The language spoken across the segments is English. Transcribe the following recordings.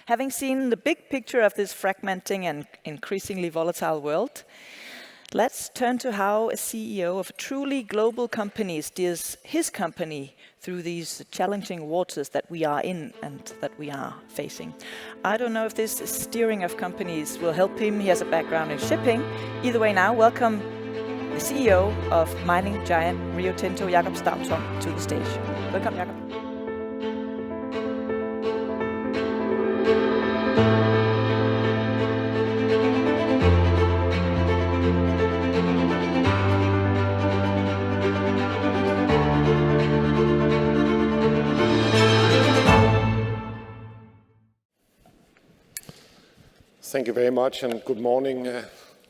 Having seen the big picture of this fragmenting and increasingly volatile world, let's turn to how a CEO of a truly global company steers his company through these challenging waters that we are in and that we are facing. I don't know if this steering of companies will help him. He has a background in shipping. Either way now, welcome the CEO of mining giant Rio Tinto, Jakob Stausholm, to the stage. Welcome, Jakob. Thank you very much and good morning.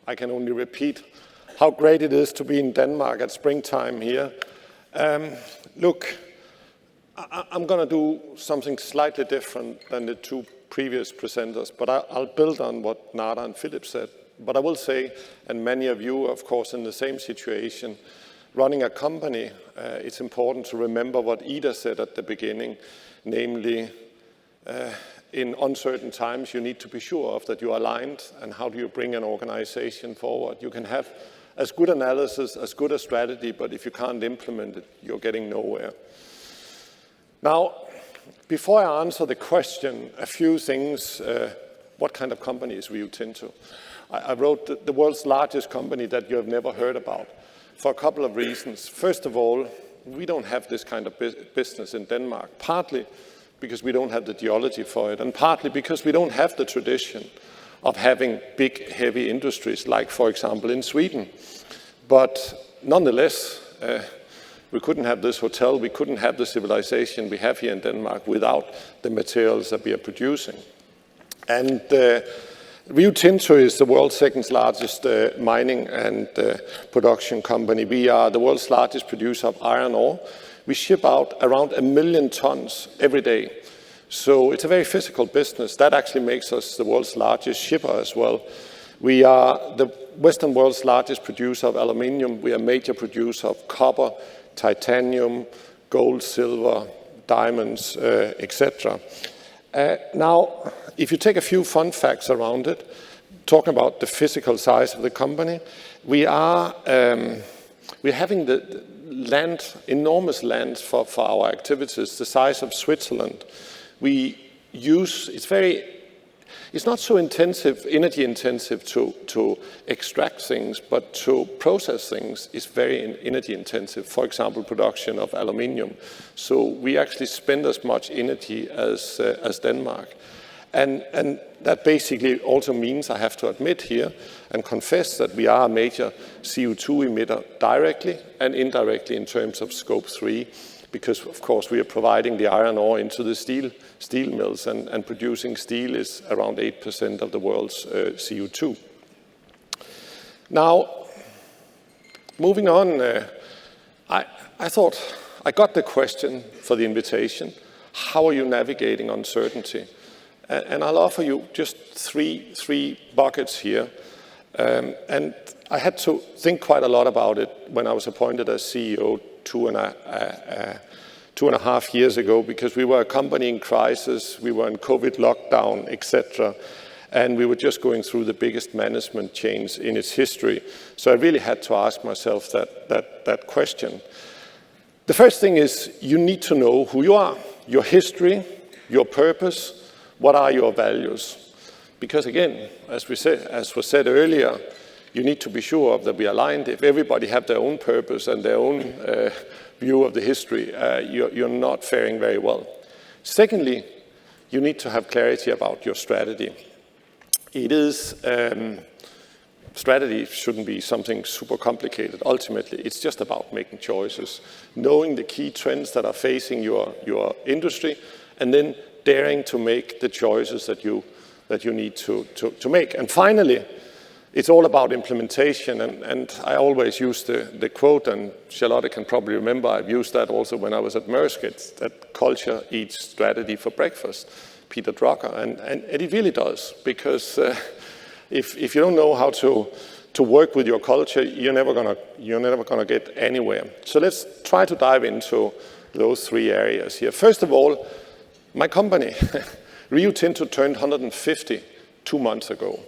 I can only repeat how great it is to be in Denmark at springtime here. Look, I'm going to do something slightly different than the two previous presenters, but I'll build on what Nada and Philip said. But I will say, and many of you, of course, in the same situation, running a company, it's important to remember what Ida said at the beginning, namely, in uncertain times, you need to be sure of that you are aligned, and how do you bring an organization forward. You can have as good analysis, as good a strategy, but if you can't implement it, you're getting nowhere. Now, before I answer the question, a few things. What kind of company is Rio Tinto? I wrote the world's largest company that you have never heard about for a couple of reasons. First of all, we don't have this kind of business in Denmark, partly because we don't have the geology for it, and partly because we don't have the tradition of having big, heavy industries, like, for example, in Sweden. But nonetheless, we couldn't have this hotel, we couldn't have the civilization we have here in Denmark without the materials that we are producing. And Rio Tinto is the world's second largest mining and production company. We are the world's largest producer of iron ore. We ship out around 1 million tons every day. So it's a very physical business. That actually makes us the world's largest shipper as well. We are the Western world's largest producer of aluminium. We are a major producer of copper, titanium, gold, silver, diamonds, etc. Now, if you take a few fun facts around it, talking about the physical size of the company, we're having the land, enormous lands for our activities, the size of Switzerland. We use, it's not so energy intensive to extract things, but to process things is very energy intensive. For example, production of aluminium. So we actually spend as much energy as Denmark. And that basically also means, I have to admit here and confess, that we are a major CO2 emitter directly and indirectly in terms of scope 3, because of course we are providing the iron ore into the steel mills, and producing steel is around 8% of the world's CO2. Now, moving on, I thought I got the question for the invitation: how are you navigating uncertainty? And I'll offer you just three buckets here. And I had to think quite a lot about it when I was appointed as CEO two and a half years ago, because we were a company in crisis, we were in COVID lockdown, etc. And we were just going through the biggest management change in its history. So I really had to ask myself that question. The first thing is, you need to know who you are, your history, your purpose. What are your values? Because again, as was said earlier, you need to be sure that we are aligned. If everybody have their own purpose and their own view of the history, you're not faring very well. Secondly, you need to have clarity about your strategy. Strategy shouldn't be something super complicated. Ultimately, it's just about making choices, knowing the key trends that are facing your industry, and then daring to make the choices that you need to make. And finally, it's all about implementation. And I always use the quote, and Charlotte can probably remember, I've used that also when I was at Maersk. It's that culture eats strategy for breakfast, Peter Drucker. And it really does, because if you don't know how to work with your culture, you're never gonna get anywhere. So let's try to dive into those three areas here. First of all, my company, Rio Tinto turned 150 2 months ago,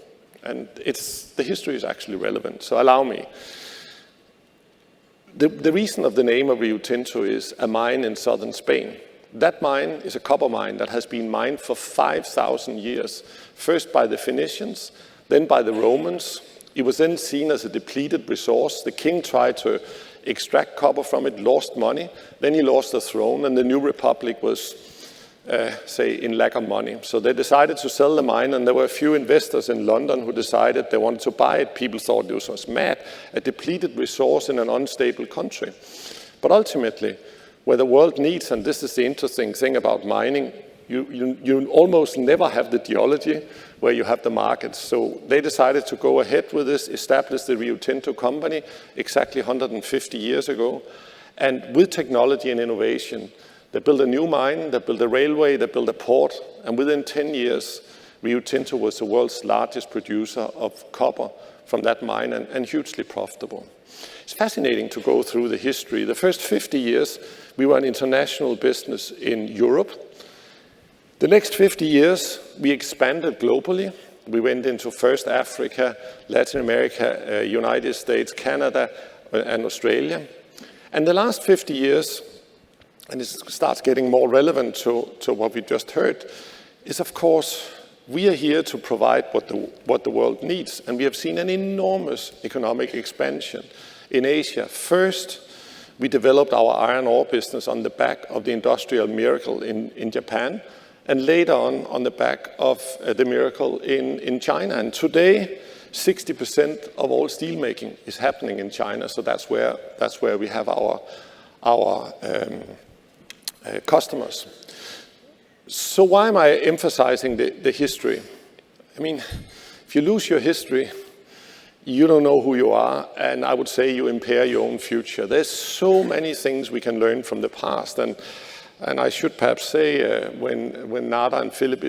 and the history is actually relevant, so allow me. The reason of the name of Rio Tinto is a mine in southern Spain. That mine is a copper mine that has been mined for 5,000 years, first by the Phoenicians, then by the Romans. It was then seen as a depleted resource. The king tried to extract copper from it, lost money, then he lost the throne, and the new republic was, in lack of money. So they decided to sell the mine, and there were a few investors in London who decided they wanted to buy it. People thought this was mad, a depleted resource in an unstable country. But ultimately, where the world needs, and this is the interesting thing about mining, you almost never have the geology where you have the markets. So they decided to go ahead with this, establish the Rio Tinto company exactly 150 years ago. And with technology and innovation, they built a new mine, they built a railway, they built a port, and within 10 years, Rio Tinto was the world's largest producer of copper from that mine, and hugely profitable. It's fascinating to go through the history. The first 50 years, we were an international business in Europe. The next 50 years, we expanded globally. We went into first Africa, Latin America, United States, Canada, and Australia. And the last 50 years, and it starts getting more relevant to what we just heard, is of course, we are here to provide what the world needs. And we have seen an enormous economic expansion in Asia. First, we developed our iron ore business on the back of the industrial miracle in Japan, and later on the back of the miracle in China. And today, 60% of all steelmaking is happening in China. So that's where we have our customers. So why am I emphasizing the history? I mean, if you lose your history, you don't know who you are, and I would say you impair your own future. There's so many things we can learn from the past, and I should perhaps say, when Nada and Philip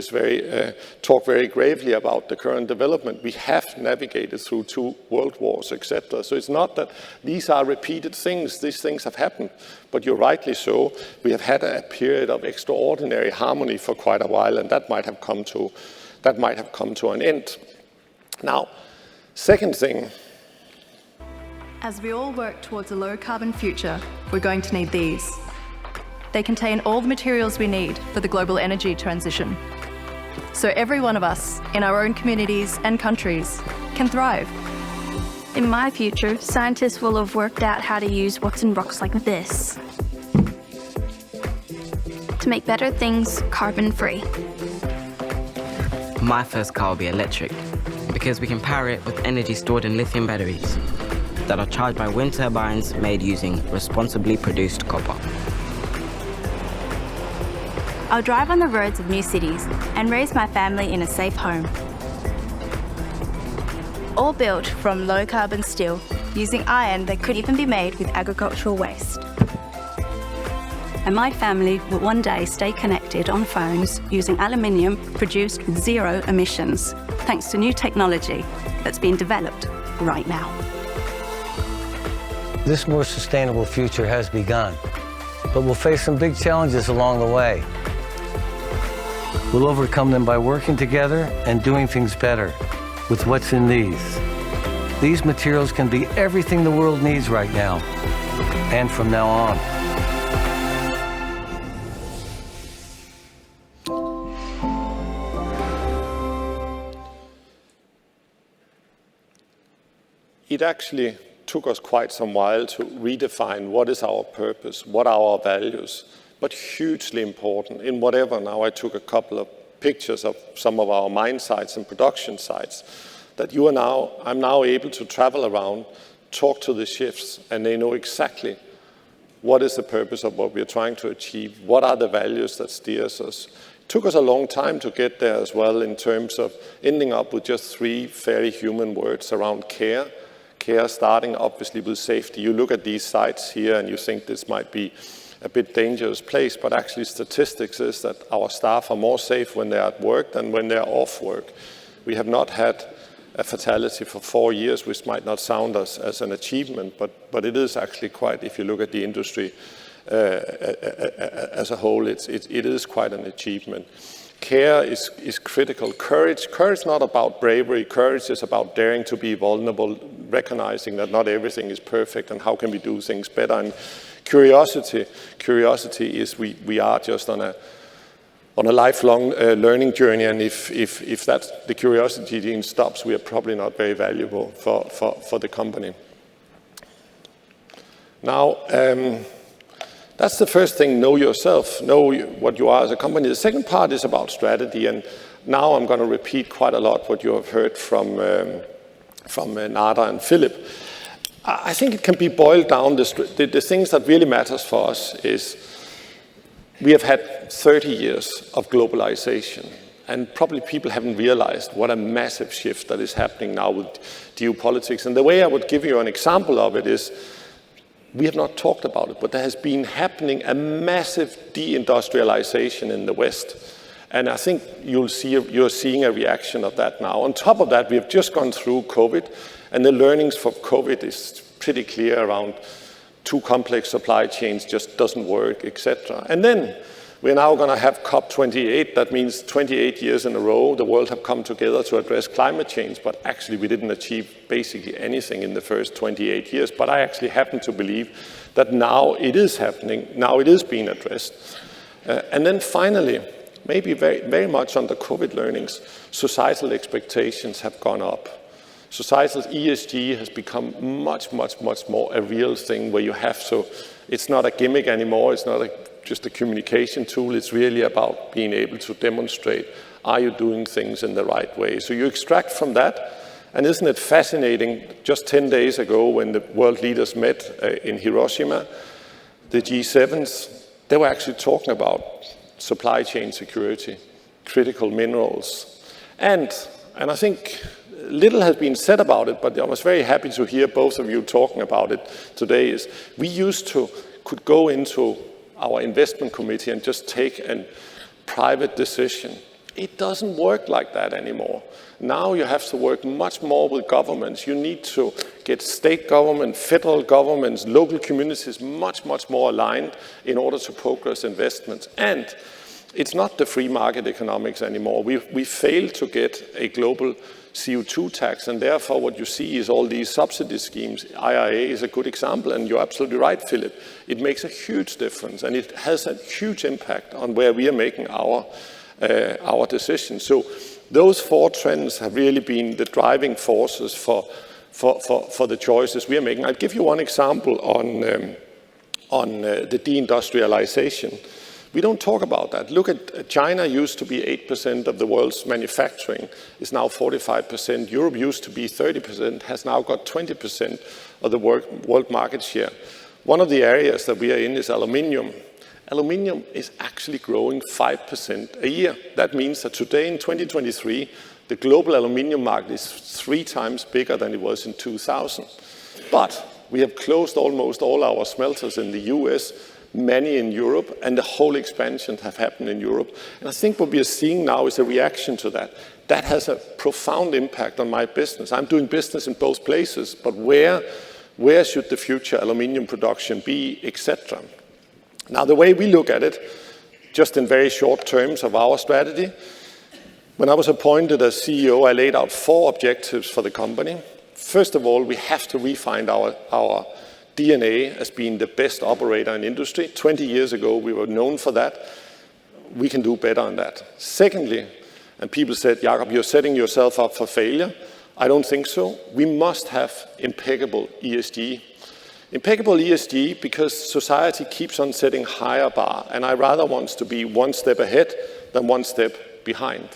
talk very gravely about the current development, we have navigated through 2 world wars, etc. So it's not that these are repeated things. These things have happened, but you're rightly so. We have had a period of extraordinary harmony for quite a while, and that might have come to an end. Now, second thing. As we all work towards a low-carbon future, we're going to need these. They contain all the materials we need for the global energy transition. So every one of us, in our own communities and countries, can thrive. In my future, scientists will have worked out how to use what's in rocks like this to make better things carbon-free. My first car will be electric, because we can power it with energy stored in lithium batteries that are charged by wind turbines made using responsibly produced copper. I'll drive on the roads of new cities and raise my family in a safe home. All built from low-carbon steel, using iron that could even be made with agricultural waste. And my family will one day stay connected on phones using aluminium produced with 0 emissions, thanks to new technology that's being developed right now. This more sustainable future has begun, but we'll face some big challenges along the way. We'll overcome them by working together and doing things better with what's in these. These materials can be everything the world needs right now and from now on. It actually took us quite some while to redefine what is our purpose, what are our values, but hugely important in whatever. Now I took a couple of pictures of some of our mine sites and production sites that I'm now able to travel around, talk to the shifts, and they know exactly what is the purpose of what we're trying to achieve, what are the values that steers us. It took us a long time to get there as well in terms of ending up with just 3 very human words around care. Care starting obviously with safety. You look at these sites here and you think this might be a bit dangerous place, but actually statistics is that our staff are more safe when they're at work than when they're off work. We have not had a fatality for 4 years, which might not sound as an achievement, but it is actually quite, if you look at the industry as a whole, it is quite an achievement. Care is critical. Courage is not about bravery. Courage is about daring to be vulnerable, recognizing that not everything is perfect and how can we do things better. And curiosity is we are just on a lifelong learning journey, and if that's the curiosity gene stops, we are probably not very valuable for the company. Now, that's the first thing, know yourself, know what you are as a company. The second part is about strategy, and now I'm going to repeat quite a lot what you have heard from Nada and Philip. I think it can be boiled down, the things that really matters for us is we have had 30 years of globalization, and probably people haven't realized what a massive shift that is happening now with geopolitics. And the way I would give you an example of it is, we have not talked about it, but there has been happening a massive deindustrialization in the West. And I think you're seeing a reaction of that now. On top of that, we have just gone through COVID, and the learnings from COVID is pretty clear around too complex supply chains just doesn't work, etc. And then we're now going to have COP28. That means 28 years in a row, the world have come together to address climate change, but actually we didn't achieve basically anything in the first 28 years. But I actually happen to believe that now it is happening, now it is being addressed. And then finally, maybe very, very much on the COVID learnings, societal expectations have gone up. Societal ESG has become much, much, much more a real thing where you have to, it's not a gimmick anymore, it's not just a communication tool, it's really about being able to demonstrate, are you doing things in the right way? So you extract from that, and isn't it fascinating, just 10 days ago when the world leaders met in Hiroshima, the G7s, they were actually talking about supply chain security, critical minerals, and I think little has been said about it, but I was very happy to hear both of you talking about it today, is we used to could go into our investment committee and just take a private decision. It doesn't work like that anymore. Now you have to work much more with governments. You need to get state government, federal governments, local communities much, much more aligned in order to progress investments. And it's not the free market economics anymore. We failed to get a global CO2 tax, and therefore what you see is all these subsidy schemes. IRA is a good example, and you're absolutely right, Philip. It makes a huge difference, and it has a huge impact on where we are making our decisions. So those four trends have really been the driving forces for the choices we are making. I'll give you one example on the deindustrialization. We don't talk about that. Look at China used to be 8% of the world's manufacturing, is now 45%. Europe used to be 30%, has now got 20% of the world market share. One of the areas that we are in is aluminium. Aluminium is actually growing 5% a year. That means that today in 2023, the global aluminium market is 3 times bigger than it was in 2000. But we have closed almost all our smelters in the US, many in Europe, and the whole expansion have happened in Europe. And I think what we are seeing now is a reaction to that. That has a profound impact on my business. I'm doing business in both places, but where should the future aluminium production be, etc. Now, the way we look at it, just in very short terms of our strategy, when I was appointed as CEO, I laid out 4 objectives for the company. First of all, we have to refine our DNA as being the best operator in industry. 20 years ago, we were known for that. We can do better on that. Secondly, and people said, Jakob, you're setting yourself up for failure. I don't think so. We must have impeccable ESG. Impeccable ESG because society keeps on setting higher bar, and I rather want to be 1 step ahead than 1 step behind.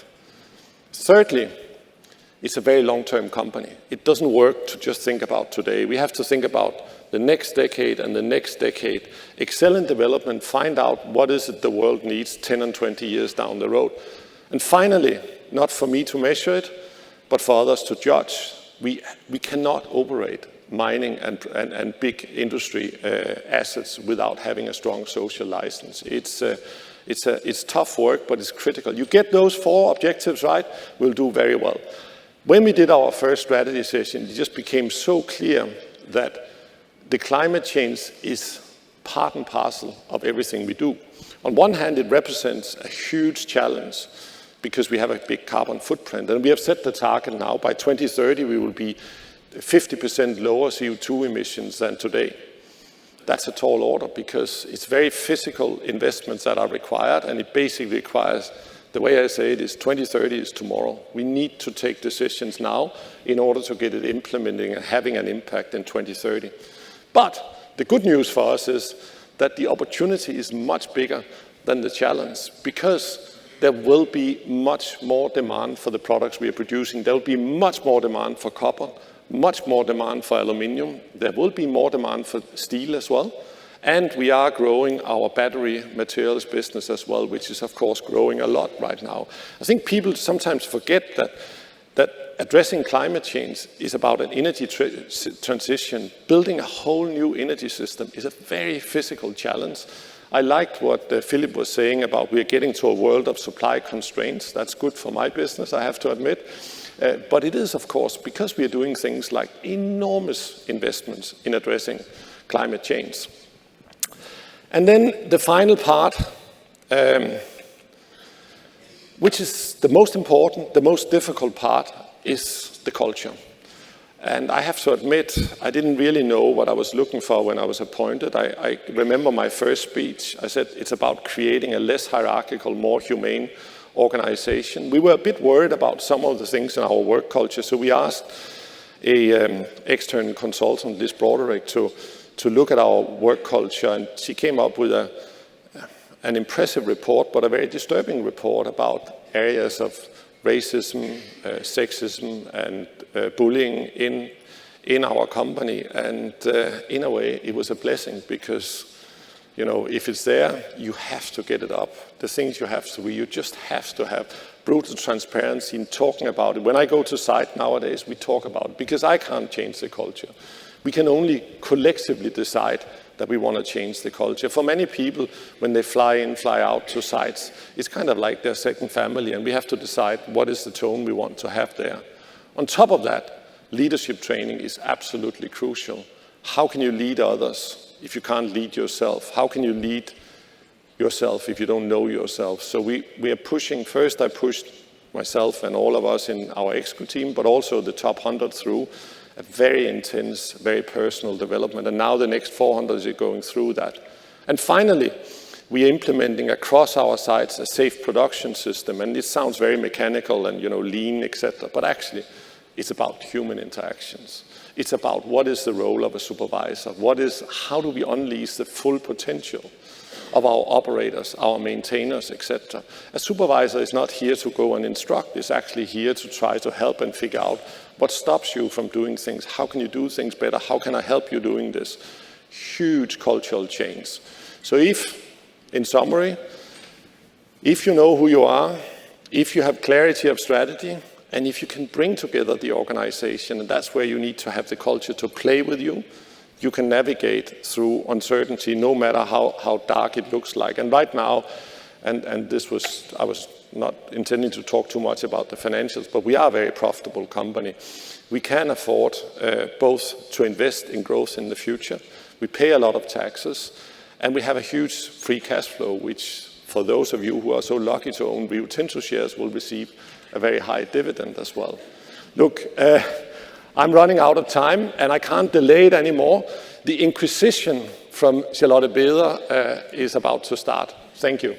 Thirdly, it's a very long-term company. It doesn't work to just think about today. We have to think about the next decade and the next decade. Excel in development, find out what is it the world needs 10 and 20 years down the road. And finally, not for me to measure it, but for others to judge, we cannot operate mining and big industry assets without having a strong social license. It's tough work, but it's critical. You get those 4 objectives right, we'll do very well. When we did our first strategy session, it just became so clear that the climate change is part and parcel of everything we do. On one hand, it represents a huge challenge. because we have a big carbon footprint. And we have set the target now, by 2030 we will be 50% lower CO2 emissions than today. That's a tall order because it's very physical investments that are required, and it basically requires, the way I say it is 2030 is tomorrow. We need to take decisions now in order to get it implementing and having an impact in 2030. But the good news for us is that the opportunity is much bigger than the challenge, because there will be much more demand for the products we are producing. There will be much more demand for copper, much more demand for aluminium. There will be more demand for steel as well. And we are growing our battery materials business as well, which is, of course, growing a lot right now. I think people sometimes forget that addressing climate change is about an energy transition. Building a whole new energy system is a very physical challenge. I liked what Philip was saying about we are getting to a world of supply constraints. That's good for my business, I have to admit. But it is, of course, because we are doing things like enormous investments in addressing climate change. And then the final part, which is the most important, the most difficult part, is the culture. And I have to admit, I didn't really know what I was looking for when I was appointed. I remember my first speech. I said it's about creating a less hierarchical, more humane organization. We were a bit worried about some of the things in our work culture, so we asked an external consultant, Liz Broderick, to look at our work culture, and she came up with an impressive report, but a very disturbing report about areas of racism, sexism, and bullying in our company. And in a way, it was a blessing because, you know, if it's there, you have to get it up. The things you just have to have brutal transparency in talking about it. When I go to site nowadays, we talk about it because I can't change the culture. We can only collectively decide that we want to change the culture. For many people, when they fly in, fly out to sites, it's kind of like their second family, and we have to decide what is the tone we want to have there. On top of that, leadership training is absolutely crucial. How can you lead others if you can't lead yourself? How can you lead yourself if you don't know yourself? So we are pushing. First, I pushed myself and all of us in our exco team, but also the top 100 through a very intense, very personal development. And now the next 400 are going through that. And finally, we are implementing across our sites a safe production system. And it sounds very mechanical and, you know, lean, etc. But actually, it's about human interactions. It's about what is the role of a supervisor? How do we unleash the full potential of our operators, our maintainers, etc. A supervisor is not here to go and instruct. It's actually here to try to help and figure out what stops you from doing things. How can you do things better? How can I help you doing this? Huge cultural change. So in summary, if you know who you are, if you have clarity of strategy, and if you can bring together the organization, and that's where you need to have the culture to play with you, you can navigate through uncertainty no matter how dark it looks like. And right now, and I was not intending to talk too much about the financials, but we are a very profitable company. We can afford both to invest in growth in the future. We pay a lot of taxes, and we have a huge free cash flow, which for those of you who are so lucky to own Rio Tinto shares will receive a very high dividend as well. Look, I'm running out of time, and I can't delay it anymore. The Inquisition from Charlotte Beder is about to start. Thank you.